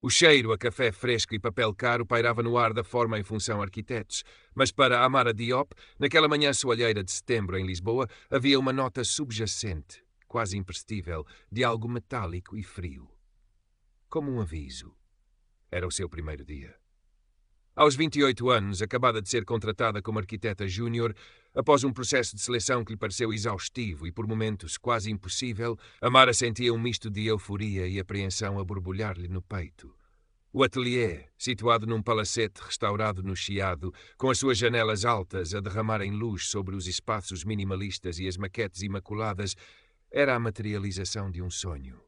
O cheiro a café fresco e papel caro pairava no ar da forma em função arquitetos, mas para Amara Diop, naquela manhã soalheira de setembro em Lisboa, havia uma nota subjacente, quase imperceptível, de algo metálico e frio. Como um aviso. Era o seu primeiro dia. Aos 28 anos, acabada de ser contratada como arquiteta júnior, após um processo de seleção que lhe pareceu exaustivo e por momentos quase impossível, Amara sentia um misto de euforia e apreensão a borbulhar-lhe no peito. O ateliê, situado num palacete restaurado no Chiado, com as suas janelas altas a derramarem luz sobre os espaços minimalistas e as maquetes imaculadas, era a materialização de um sonho.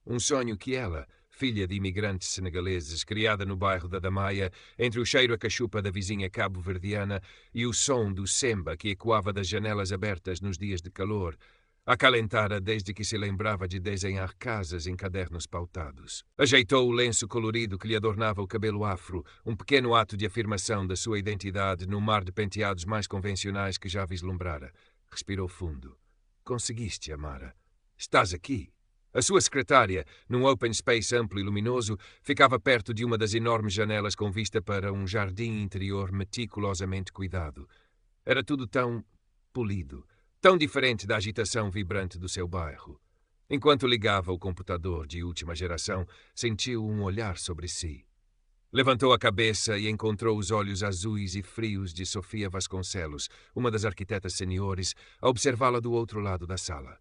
Um sonho que ela, filha de imigrantes senegaleses, criada no bairro da Damaia, entre o cheiro a cachupa da vizinha cabo-verdiana e o som do semba que ecoava das janelas abertas nos dias de calor, acalentara desde que se lembrava de desenhar casas em cadernos pautados. Ajeitou o lenço colorido que lhe adornava o cabelo afro, um pequeno ato de afirmação da sua identidade no mar de penteados mais convencionais que já vislumbrara. Respirou fundo. Conseguiste, Amara. Estás aqui. A sua secretária, num open space amplo e luminoso, ficava perto de uma das enormes janelas com vista para um jardim interior meticulosamente cuidado. Era tudo tão polido, tão diferente da agitação vibrante do seu bairro. Enquanto ligava o computador de última geração, sentiu um olhar sobre si. Levantou a cabeça e encontrou os olhos azuis e frios de Sofia Vasconcelos, uma das arquitetas seniores, a observá-la do outro lado da sala.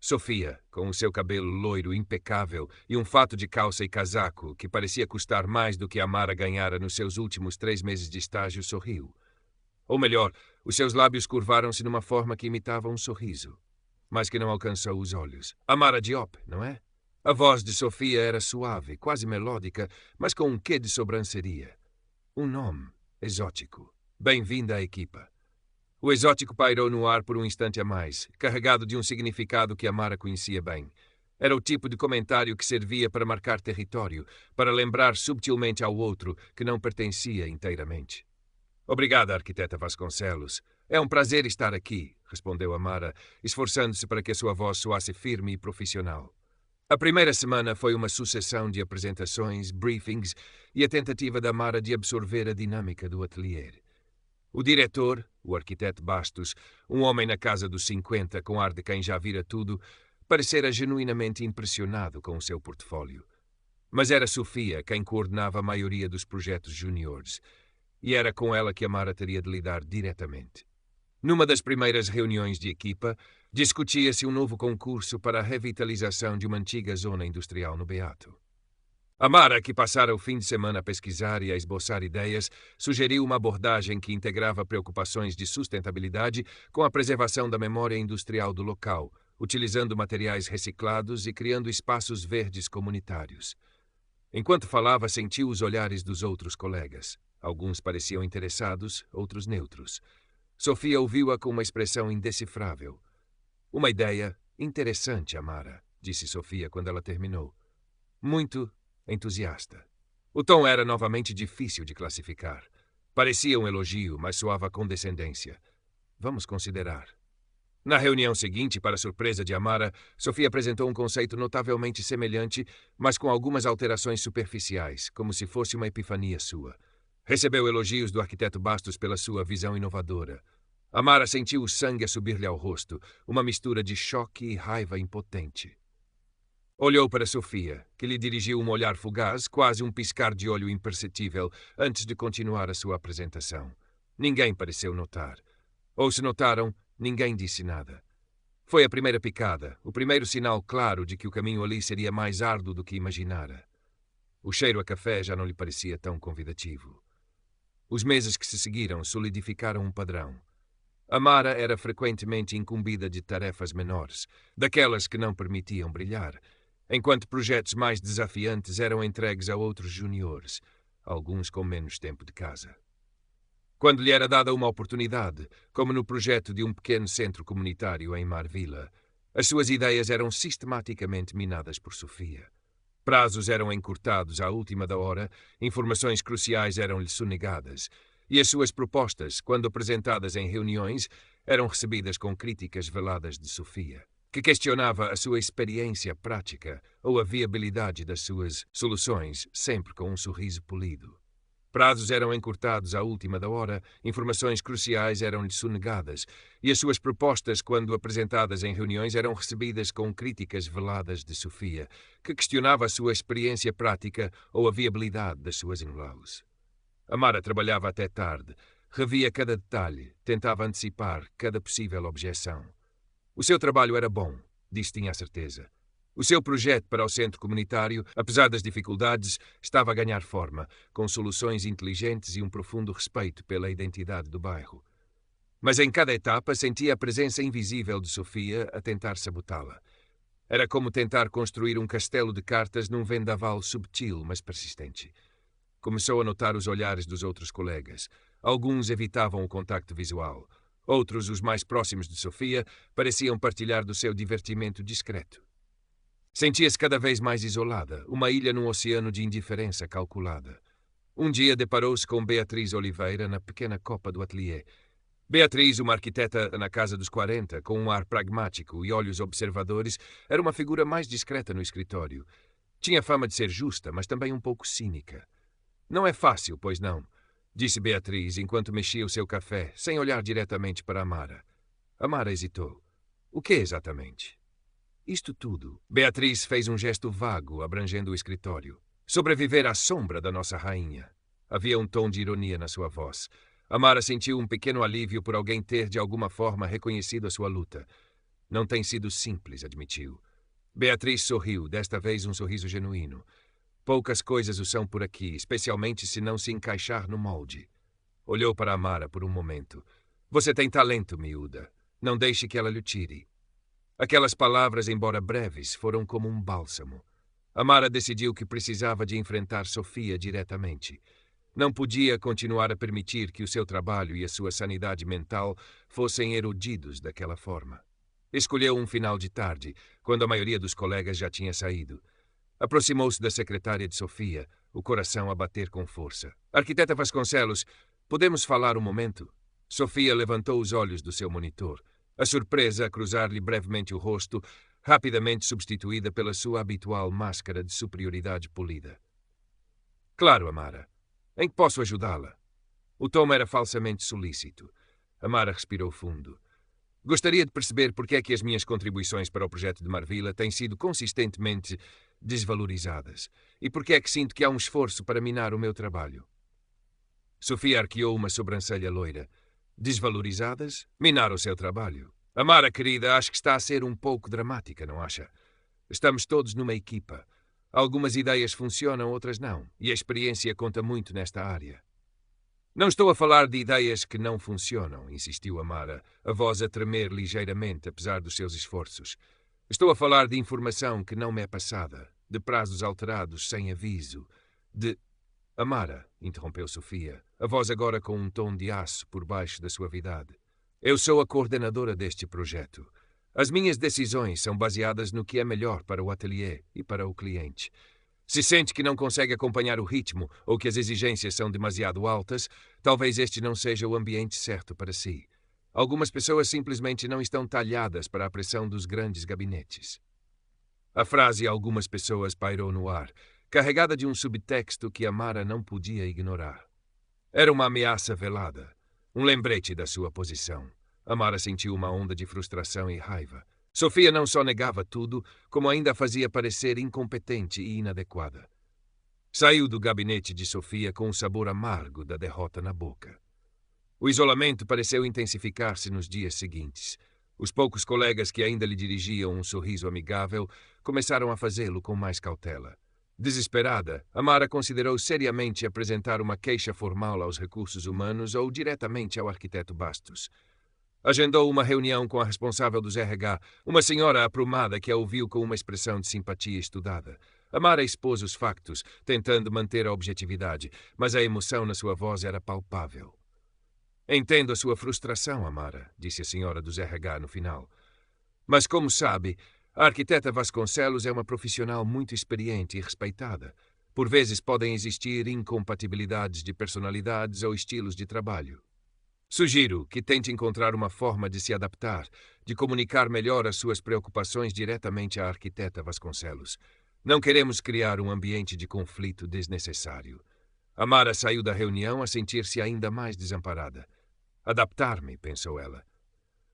Sofia, com o seu cabelo loiro impecável e um fato de calça e casaco que parecia custar mais do que Amara ganhara nos seus últimos 3 meses de estágio, sorriu. Ou melhor, os seus lábios curvaram-se numa forma que imitava um sorriso, mas que não alcançou os olhos. Amara Diop, não é? A voz de Sofia era suave, quase melódica, mas com um quê de sobranceria. Um nome exótico. Bem-vinda à equipa. O exótico pairou no ar por um instante a mais, carregado de um significado que Amara conhecia bem. Era o tipo de comentário que servia para marcar território, para lembrar subtilmente ao outro que não pertencia inteiramente. Obrigada, arquiteta Vasconcelos. É um prazer estar aqui, respondeu Amara, esforçando-se para que a sua voz soasse firme e profissional. A primeira semana foi uma sucessão de apresentações, briefings e a tentativa da Amara de absorver a dinâmica do ateliê. O diretor, o arquiteto Bastos, um homem na casa dos 50 com ar de quem já vira tudo, parecera genuinamente impressionado com o seu portfólio. Mas era Sofia quem coordenava a maioria dos projetos juniores, e era com ela que Amara teria de lidar diretamente. Numa das primeiras reuniões de equipa, discutia-se um novo concurso para a revitalização de uma antiga zona industrial no Beato. Amara, que passara o fim de semana a pesquisar e a esboçar ideias, sugeriu uma abordagem que integrava preocupações de sustentabilidade com a preservação da memória industrial do local, utilizando materiais reciclados e criando espaços verdes comunitários. Enquanto falava, sentiu os olhares dos outros colegas. Alguns pareciam interessados, outros neutros. Sofia ouviu-a com uma expressão indecifrável. Uma ideia interessante, Amara, disse Sofia quando ela terminou. Muito entusiasta. O tom era novamente difícil de classificar. Parecia um elogio, mas soava condescendência. Vamos considerar. Na reunião seguinte, para surpresa de Amara, Sofia apresentou um conceito notavelmente semelhante, mas com algumas alterações superficiais, como se fosse uma epifania sua. Recebeu elogios do arquiteto Bastos pela sua visão inovadora. Amara sentiu o sangue a subir-lhe ao rosto, uma mistura de choque e raiva impotente. Olhou para Sofia, que lhe dirigiu um olhar fugaz, quase um piscar de olho imperceptível, antes de continuar a sua apresentação. Ninguém pareceu notar. Ou se notaram, ninguém disse nada. Foi a primeira picada, o primeiro sinal claro de que o caminho ali seria mais árduo do que imaginara. O cheiro a café já não lhe parecia tão convidativo. Os meses que se seguiram solidificaram um padrão. Amara era frequentemente incumbida de tarefas menores, daquelas que não permitiam brilhar, enquanto projetos mais desafiantes eram entregues a outros juniores, alguns com menos tempo de casa. Quando lhe era dada uma oportunidade, como no projeto de um pequeno centro comunitário em Marvila, as suas ideias eram sistematicamente minadas por Sofia. Prazos eram encurtados à última da hora, informações cruciais eram-lhe sonegadas, e as suas propostas, quando apresentadas em reuniões, eram recebidas com críticas veladas de Sofia. que questionava a sua experiência prática ou a viabilidade das suas soluções, sempre com um sorriso polido. Prazos eram encurtados à última da hora, informações cruciais eram-lhe sonegadas, e as suas propostas, quando apresentadas em reuniões, eram recebidas com críticas veladas de Sofia, que questionava a sua experiência prática ou a viabilidade das suas in-laws. Amara trabalhava até tarde, revia cada detalhe, tentava antecipar cada possível objeção. O seu trabalho era bom, disso tinha a certeza. O seu projeto para o centro comunitário, apesar das dificuldades, estava a ganhar forma, com soluções inteligentes e um profundo respeito pela identidade do bairro. Mas em cada etapa sentia a presença invisível de Sofia a tentar sabotá-la. Era como tentar construir um castelo de cartas num vendaval subtil, mas persistente. Começou a notar os olhares dos outros colegas. Alguns evitavam o contacto visual. Outros, os mais próximos de Sofia, pareciam partilhar do seu divertimento discreto. Sentia-se cada vez mais isolada, uma ilha num oceano de indiferença calculada. Um dia deparou-se com Beatriz Oliveira na pequena copa do ateliê. Beatriz, uma arquiteta na casa dos 40, com um ar pragmático e olhos observadores, era uma figura mais discreta no escritório. Tinha fama de ser justa, mas também um pouco cínica. Não é fácil, pois não, disse Beatriz enquanto mexia o seu café, sem olhar diretamente para Amara. Amara hesitou. O que exatamente? Isto tudo. Beatriz fez um gesto vago, abrangendo o escritório. Sobreviver à sombra da nossa rainha. Havia um tom de ironia na sua voz. Amara sentiu um pequeno alívio por alguém ter, de alguma forma, reconhecido a sua luta. Não tem sido simples, admitiu. Beatriz sorriu, desta vez um sorriso genuíno. Poucas coisas o são por aqui, especialmente se não se encaixar no molde. Olhou para Amara por um momento. Você tem talento, miúda. Não deixe que ela lhe tire. Aquelas palavras, embora breves, foram como um bálsamo. Amara decidiu que precisava de enfrentar Sofia diretamente. Não podia continuar a permitir que o seu trabalho e a sua sanidade mental fossem erodidos daquela forma. Escolheu um final de tarde, quando a maioria dos colegas já tinha saído. Aproximou-se da secretária de Sofia, o coração a bater com força. Arquiteta Vasconcelos, podemos falar um momento? Sofia levantou os olhos do seu monitor. A surpresa a cruzar-lhe brevemente o rosto, rapidamente substituída pela sua habitual máscara de superioridade polida. Claro, Amara. Em que posso ajudá-la? O tom era falsamente solícito. Amara respirou fundo. Gostaria de perceber por que é que as minhas contribuições para o projeto de Marvila têm sido consistentemente desvalorizadas e por que é que sinto que há um esforço para minar o meu trabalho. Sofia arqueou uma sobrancelha loira. Desvalorizadas? Minar o seu trabalho. Amara, querida, acho que está a ser um pouco dramática, não acha? Estamos todos numa equipa. Algumas ideias funcionam, outras não, e a experiência conta muito nesta área. Não estou a falar de ideias que não funcionam, insistiu Amara, a voz a tremer ligeiramente, apesar dos seus esforços. Estou a falar de informação que não me é passada, de prazos alterados sem aviso, de... Amara, interrompeu Sofia, a voz agora com um tom de aço por baixo da suavidade. Eu sou a coordenadora deste projeto. As minhas decisões são baseadas no que é melhor para o ateliê e para o cliente. Se sente que não consegue acompanhar o ritmo ou que as exigências são demasiado altas, talvez este não seja o ambiente certo para si. Algumas pessoas simplesmente não estão talhadas para a pressão dos grandes gabinetes. A frase "algumas pessoas" pairou no ar, carregada de um subtexto que Amara não podia ignorar. Era uma ameaça velada, um lembrete da sua posição. Amara sentiu uma onda de frustração e raiva. Sofia não só negava tudo, como ainda a fazia parecer incompetente e inadequada. Saiu do gabinete de Sofia com um sabor amargo da derrota na boca. O isolamento pareceu intensificar-se nos dias seguintes. Os poucos colegas que ainda lhe dirigiam um sorriso amigável começaram a fazê-lo com mais cautela. Desesperada, Amara considerou seriamente apresentar uma queixa formal aos recursos humanos ou diretamente ao arquiteto Bastos. Agendou uma reunião com a responsável dos RH, uma senhora aprumada que a ouviu com uma expressão de simpatia estudada. Amara expôs os factos, tentando manter a objetividade, mas a emoção na sua voz era palpável. Entendo a sua frustração, Amara, disse a senhora dos RH no final. Mas, como sabe, a arquiteta Vasconcelos é uma profissional muito experiente e respeitada. Por vezes podem existir incompatibilidades de personalidades ou estilos de trabalho. Sugiro que tente encontrar uma forma de se adaptar, de comunicar melhor as suas preocupações diretamente à arquiteta Vasconcelos. Não queremos criar um ambiente de conflito desnecessário. Amara saiu da reunião a sentir-se ainda mais desamparada. Adaptar-me, pensou ela.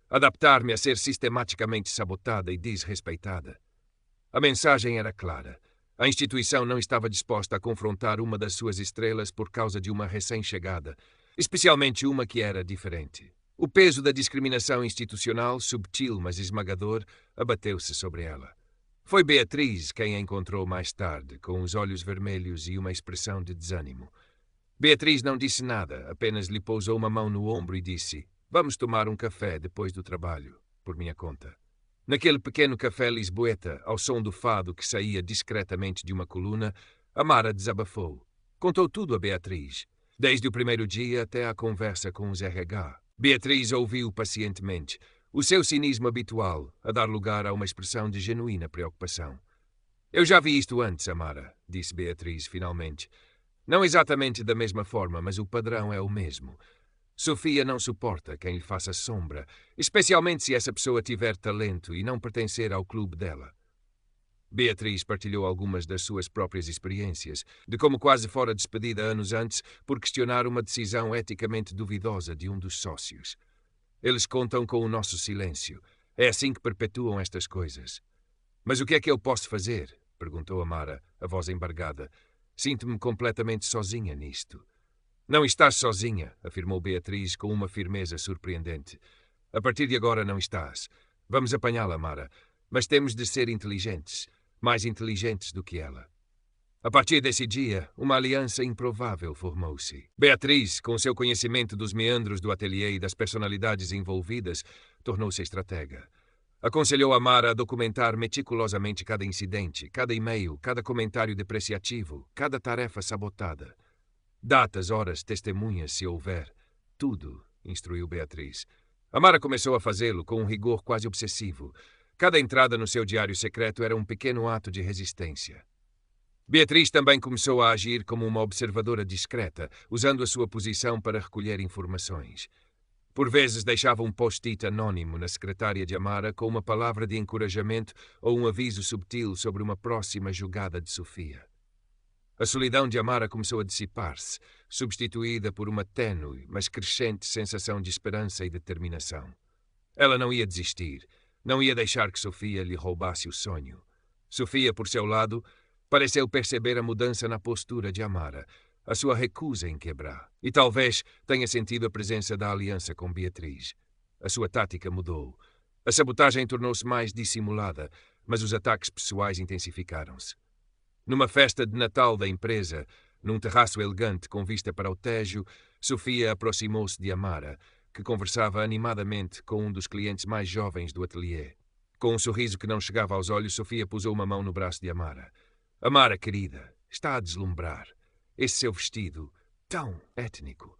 Adaptar-me a ser sistematicamente sabotada e desrespeitada. A mensagem era clara. A instituição não estava disposta a confrontar uma das suas estrelas por causa de uma recém-chegada, especialmente uma que era diferente. O peso da discriminação institucional, subtil mas esmagador, abateu-se sobre ela. Foi Beatriz quem a encontrou mais tarde, com os olhos vermelhos e uma expressão de desânimo. Beatriz não disse nada, apenas lhe pousou uma mão no ombro e disse: "Vamos tomar um café depois do trabalho, por minha conta." Naquele pequeno café lisboeta, ao som do fado que saía discretamente de uma coluna, Amara desabafou. Contou tudo a Beatriz, desde o primeiro dia até à conversa com os RH. Beatriz ouviu pacientemente, o seu cinismo habitual a dar lugar a uma expressão de genuína preocupação. "Eu já vi isto antes, Amara", disse Beatriz finalmente. "Não exatamente da mesma forma, mas o padrão é o mesmo. Sofia não suporta quem lhe faça sombra, especialmente se essa pessoa tiver talento e não pertencer ao clube dela." Beatriz partilhou algumas das suas próprias experiências, de como quase fora despedida anos antes por questionar uma decisão eticamente duvidosa de um dos sócios. "Eles contam com o nosso silêncio. É assim que perpetuam estas coisas." "Mas o que é que eu posso fazer?" perguntou Amara, a voz embargada. "Sinto-me completamente sozinha nisto." "Não estás sozinha", afirmou Beatriz com uma firmeza surpreendente. "A partir de agora não estás. Vamos apanhá-la, Amara. Mas temos de ser inteligentes, mais inteligentes do que ela." A partir desse dia, uma aliança improvável formou-se. Beatriz, com seu conhecimento dos meandros do ateliê e das personalidades envolvidas, tornou-se estratega. Aconselhou Amara a documentar meticulosamente cada incidente, cada e-mail, cada comentário depreciativo, cada tarefa sabotada. "Datas, horas, testemunhas, se houver. Tudo", instruiu Beatriz. Amara começou a fazê-lo com um rigor quase obsessivo. Cada entrada no seu diário secreto era um pequeno ato de resistência. Beatriz também começou a agir como uma observadora discreta, usando a sua posição para recolher informações. Por vezes deixava um post-it anônimo na secretária de Amara com uma palavra de encorajamento ou um aviso subtil sobre uma próxima jogada de Sofia. A solidão de Amara começou a dissipar-se, substituída por uma tênue, mas crescente sensação de esperança e determinação. Ela não ia desistir, não ia deixar que Sofia lhe roubasse o sonho. Sofia, por seu lado, pareceu perceber a mudança na postura de Amara, a sua recusa em quebrar, e talvez tenha sentido a presença da aliança com Beatriz. A sua tática mudou. A sabotagem tornou-se mais dissimulada, mas os ataques pessoais intensificaram-se. Numa festa de Natal da empresa, num terraço elegante com vista para o Tejo, Sofia aproximou-se de Amara, que conversava animadamente com um dos clientes mais jovens do ateliê. Com um sorriso que não chegava aos olhos, Sofia pousou uma mão no braço de Amara. "Amara, querida, está a deslumbrar. Esse seu vestido, tão étnico,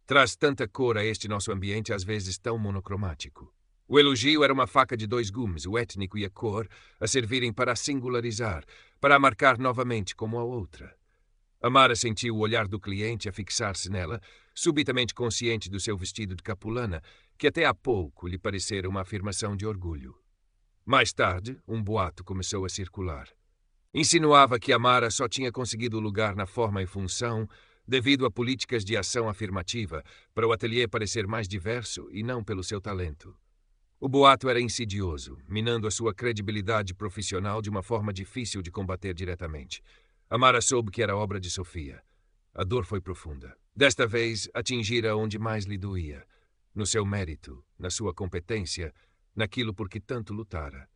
traz tanta cor a este nosso ambiente, às vezes tão monocromático." O elogio era uma faca de dois gumes, o étnico e a cor, a servirem para a singularizar, para a marcar novamente como a outra. Amara sentiu o olhar do cliente a fixar-se nela, subitamente consciente do seu vestido de capulana, que até há pouco lhe parecera uma afirmação de orgulho. Mais tarde, um boato começou a circular. Insinuava que Amara só tinha conseguido lugar na forma e função devido a políticas de ação afirmativa para o ateliê parecer mais diverso e não pelo seu talento. O boato era insidioso, minando a sua credibilidade profissional de uma forma difícil de combater diretamente. Amara soube que era obra de Sofia. A dor foi profunda. Desta vez, atingira onde mais lhe doía. No seu mérito, na sua competência, naquilo por que tanto lutara.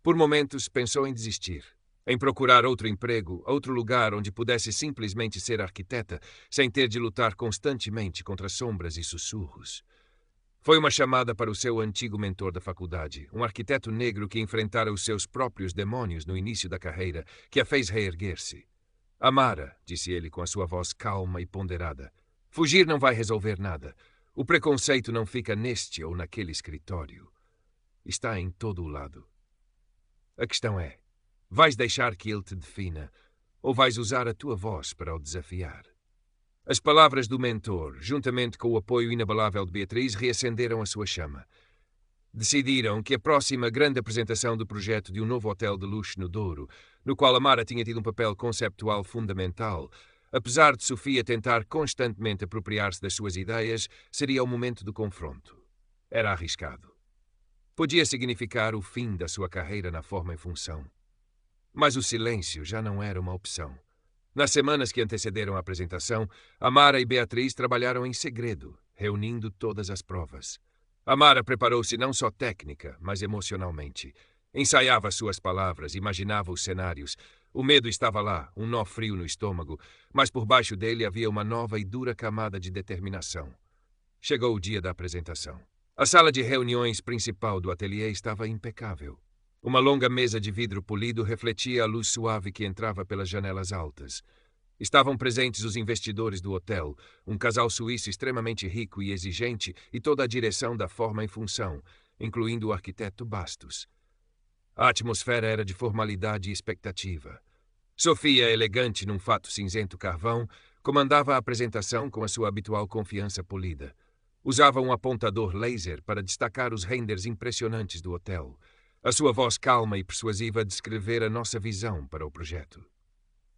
Por momentos, pensou em desistir. Em procurar outro emprego, outro lugar onde pudesse simplesmente ser arquiteta, sem ter de lutar constantemente contra sombras e sussurros. Foi uma chamada para o seu antigo mentor da faculdade, um arquiteto negro que enfrentara os seus próprios demônios no início da carreira, que a fez reerguer-se. "Amara", disse ele com a sua voz calma e ponderada, "fugir não vai resolver nada. O preconceito não fica neste ou naquele escritório. Está em todo o lado. A questão é, vais deixar que ele te defina ou vais usar a tua voz para o desafiar?" As palavras do mentor, juntamente com o apoio inabalável de Beatriz, reacenderam a sua chama. Decidiram que a próxima grande apresentação do projeto de um novo hotel de luxo no Douro, no qual Amara tinha tido um papel conceptual fundamental, apesar de Sofia tentar constantemente apropriar-se das suas ideias, seria o momento do confronto. Era arriscado. Podia significar o fim da sua carreira na forma e função. Mas o silêncio já não era uma opção. Nas semanas que antecederam a apresentação, Amara e Beatriz trabalharam em segredo, reunindo todas as provas. Amara preparou-se não só técnica, mas emocionalmente. Ensaiava suas palavras, imaginava os cenários. O medo estava lá, um nó frio no estômago, mas por baixo dele havia uma nova e dura camada de determinação. Chegou o dia da apresentação. A sala de reuniões principal do ateliê estava impecável. Uma longa mesa de vidro polido refletia a luz suave que entrava pelas janelas altas. Estavam presentes os investidores do hotel, um casal suíço extremamente rico e exigente, e toda a direção da forma e função, incluindo o arquiteto Bastos. A atmosfera era de formalidade e expectativa. Sofia, elegante num fato cinzento carvão, comandava a apresentação com a sua habitual confiança polida. Usava um apontador laser para destacar os renders impressionantes do hotel. A sua voz calma e persuasiva descrevera nossa visão para o projeto.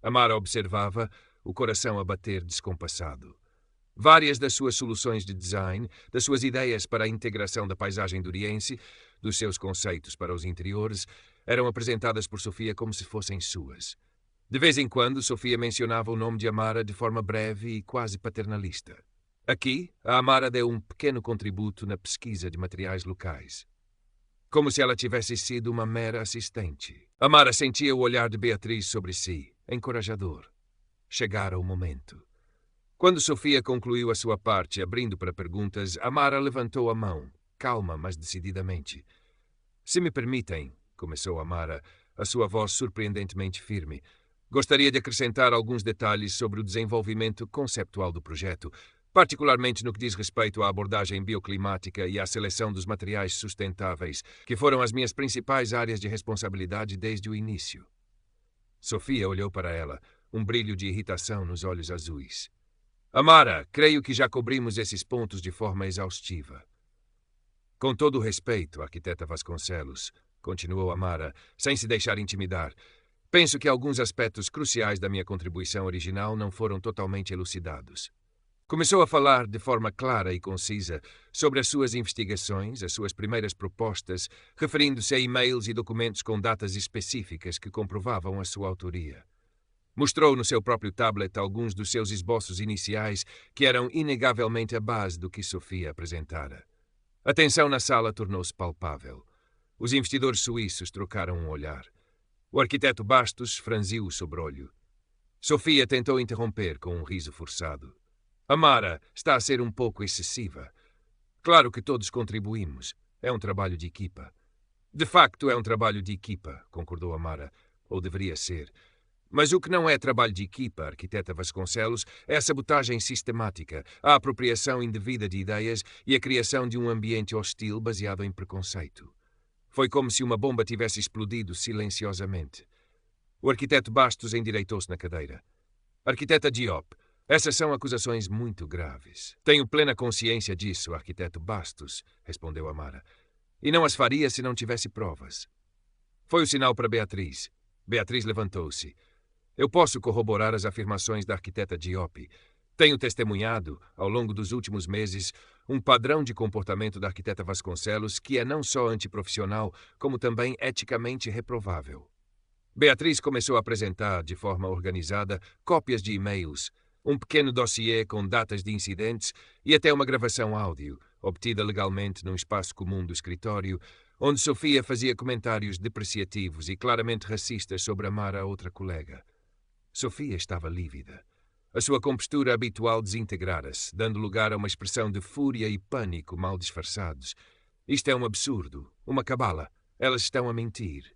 Amara observava, o coração a bater descompassado. Várias das suas soluções de design, das suas ideias para a integração da paisagem duriense, dos seus conceitos para os interiores, eram apresentadas por Sofia como se fossem suas. De vez em quando, Sofia mencionava o nome de Amara de forma breve e quase paternalista. Aqui, a Amara deu um pequeno contributo na pesquisa de materiais locais. Como se ela tivesse sido uma mera assistente. Amara sentia o olhar de Beatriz sobre si, encorajador. Chegara o momento. Quando Sofia concluiu a sua parte, abrindo para perguntas, Amara levantou a mão, calma, mas decididamente. Se me permitem, começou Amara, a sua voz surpreendentemente firme, gostaria de acrescentar alguns detalhes sobre o desenvolvimento conceptual do projeto, particularmente no que diz respeito à abordagem bioclimática e à seleção dos materiais sustentáveis, que foram as minhas principais áreas de responsabilidade desde o início. Sofia olhou para ela, um brilho de irritação nos olhos azuis. Amara, creio que já cobrimos esses pontos de forma exaustiva. Com todo o respeito, arquiteta Vasconcelos, continuou Amara, sem se deixar intimidar, penso que alguns aspectos cruciais da minha contribuição original não foram totalmente elucidados. Começou a falar de forma clara e concisa sobre as suas investigações, as suas primeiras propostas, referindo-se a e-mails e documentos com datas específicas que comprovavam a sua autoria. Mostrou no seu próprio tablet alguns dos seus esboços iniciais que eram inegavelmente a base do que Sofia apresentara. A tensão na sala tornou-se palpável. Os investidores suíços trocaram um olhar. O arquiteto Bastos franziu o sobrolho. Sofia tentou interromper com um riso forçado. Amara está a ser um pouco excessiva. Claro que todos contribuímos. É um trabalho de equipa. De facto, é um trabalho de equipa, concordou Amara. Ou deveria ser. Mas o que não é trabalho de equipa, arquiteta Vasconcelos, é a sabotagem sistemática, a apropriação indevida de ideias e a criação de um ambiente hostil baseado em preconceito. Foi como se uma bomba tivesse explodido silenciosamente. O arquiteto Bastos endireitou-se na cadeira. Arquiteta Diop, essas são acusações muito graves. Tenho plena consciência disso, arquiteto Bastos, respondeu Amara. E não as faria se não tivesse provas. Foi o sinal para Beatriz. Beatriz levantou-se. Eu posso corroborar as afirmações da arquiteta Diop. Tenho testemunhado, ao longo dos últimos meses, um padrão de comportamento da arquiteta Vasconcelos que é não só antiprofissional, como também eticamente reprovável. Beatriz começou a apresentar, de forma organizada, cópias de e-mails, um pequeno dossiê com datas de incidentes e até uma gravação áudio, obtida legalmente num espaço comum do escritório, onde Sofia fazia comentários depreciativos e claramente racistas sobre Amara, a outra colega. Sofia estava lívida. A sua compostura habitual desintegrara-se, dando lugar a uma expressão de fúria e pânico mal disfarçados. Isto é um absurdo, uma cabala. Elas estão a mentir.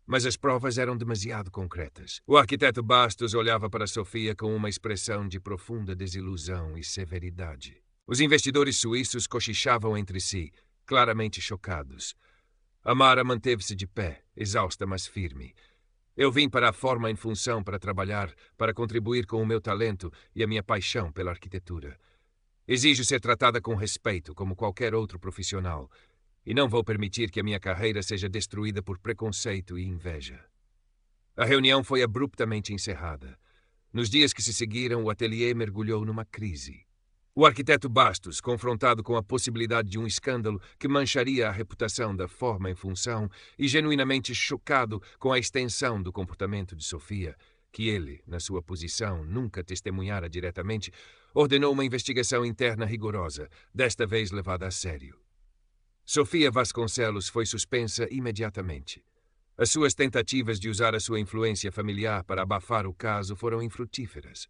Mas as provas eram demasiado concretas. O arquiteto Bastos olhava para Sofia com uma expressão de profunda desilusão e severidade. Os investidores suíços cochichavam entre si, claramente chocados. Amara manteve-se de pé, exausta mas firme. Eu vim para a forma em função para trabalhar, para contribuir com o meu talento e a minha paixão pela arquitetura. Exijo ser tratada com respeito, como qualquer outro profissional, e não vou permitir que a minha carreira seja destruída por preconceito e inveja. A reunião foi abruptamente encerrada. Nos dias que se seguiram, o ateliê mergulhou numa crise. O arquiteto Bastos, confrontado com a possibilidade de um escândalo que mancharia a reputação da forma em função e genuinamente chocado com a extensão do comportamento de Sofia, que ele, na sua posição, nunca testemunhara diretamente, ordenou uma investigação interna rigorosa, desta vez levada a sério. Sofia Vasconcelos foi suspensa imediatamente. As suas tentativas de usar a sua influência familiar para abafar o caso foram infrutíferas.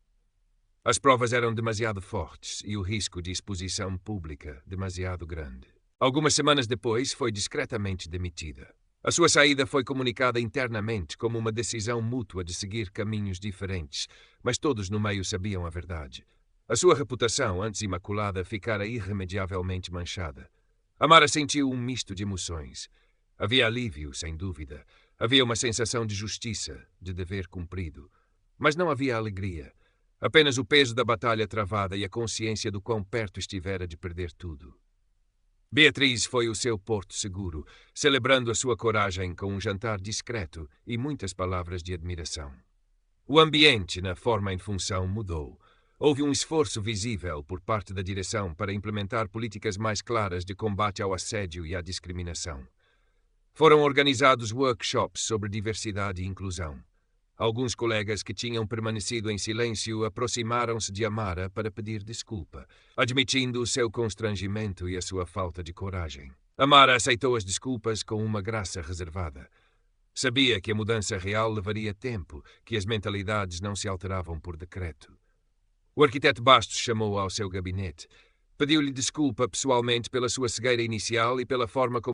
As provas eram demasiado fortes e o risco de exposição pública demasiado grande. Algumas semanas depois, foi discretamente demitida. A sua saída foi comunicada internamente como uma decisão mútua de seguir caminhos diferentes, mas todos no meio sabiam a verdade. A sua reputação, antes imaculada, ficara irremediavelmente manchada. Amara sentiu um misto de emoções. Havia alívio, sem dúvida. Havia uma sensação de justiça, de dever cumprido. Mas não havia alegria. Apenas o peso da batalha travada e a consciência do quão perto estivera de perder tudo. Beatriz foi o seu porto seguro, celebrando a sua coragem com um jantar discreto e muitas palavras de admiração. O ambiente, na forma em função, mudou. Houve um esforço visível por parte da direção para implementar políticas mais claras de combate ao assédio e à discriminação. Foram organizados workshops sobre diversidade e inclusão. Alguns colegas que tinham permanecido em silêncio aproximaram-se de Amara para pedir desculpa, admitindo o seu constrangimento e a sua falta de coragem. Amara aceitou as desculpas com uma graça reservada. Sabia que a mudança real levaria tempo, que as mentalidades não se alteravam por decreto. O arquiteto Bastos chamou-a ao seu gabinete. Pediu-lhe desculpa pessoalmente pela sua cegueira inicial e pela forma como